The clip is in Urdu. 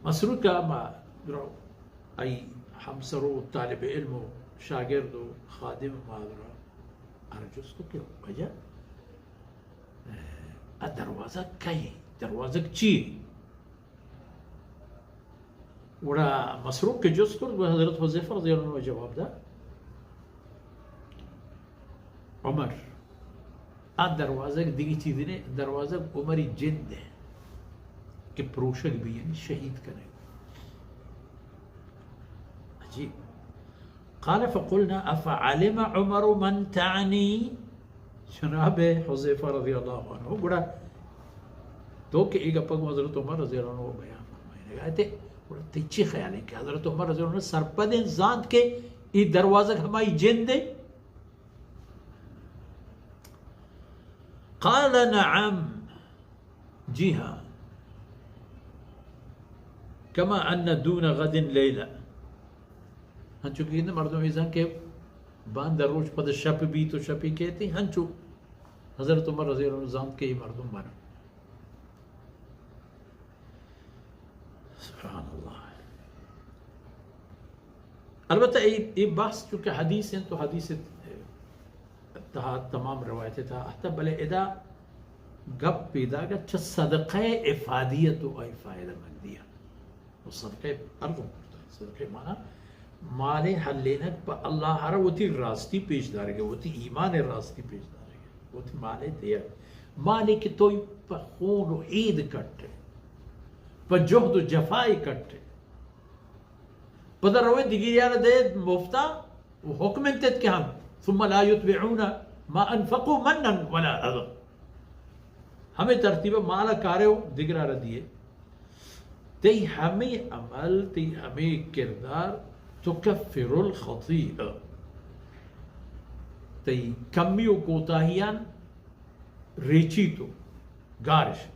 مسروقة ما درو أي حمسرو طالب علمه شاگردو خادم ما درو أرجوسكو كيو بجا الدروازة كي دروازة چی وڑا مسروق کے جز کرد و حضرت حذیفہ رضی اللہ عنہ جواب دا عمر آن دروازہ دیگی چیزی نے دروازہ عمری جند ہے کہ پروشک بھی یعنی شہید کرے عجیب قال فقلنا افعلم عمر من تعنی جناب حذیفہ رضی اللہ عنہ بڑا تو کہ ایک اپا کو حضرت عمر رضی اللہ عنہ بیان فرمائے گئے تھے بڑا تیچی خیال ہے کہ حضرت عمر رضی اللہ عنہ سرپد انسان کے ای دروازہ ہماری جن دے قال نعم جی ہاں كما أن دون غد ليلة هنچو کہ مردم ایزان کے باندر روش پد شپ بھی تو شپی کہتے ہیں ہنچو حضرت عمر رضی اللہ عنہ زاند کے ہی مردم بنا سبحان اللہ البتہ یہ بحث چونکہ حدیث ہیں تو حدیث تمام روایتیں تھا حتی بلے ادا گپ پیدا گا چھ صدقہ افادیت و فائدہ مندیہ وہ صدقہ ارضوں کرتا ہے صدقہ مانا مال حلینک پا اللہ ہرا وہ تھی راستی پیش دارے گا وہ تھی ایمان راستی پیش دارے گا وہ تھی مال دیا مالے کی توی پا خون و عید کٹے پا جہد و جفائی کٹے پا در روی دیگی یار دے مفتا وہ حکم انتت کہ ہم ثم لا يتبعون ما انفقوا منا ولا اذى ہمیں ترتیب مالا کارے ہو دیگر دیئے تی ہمیں عمل تی ہمیں کردار تکفر الخطیئہ تی کمی و کوتاہیان ریچی تو گارش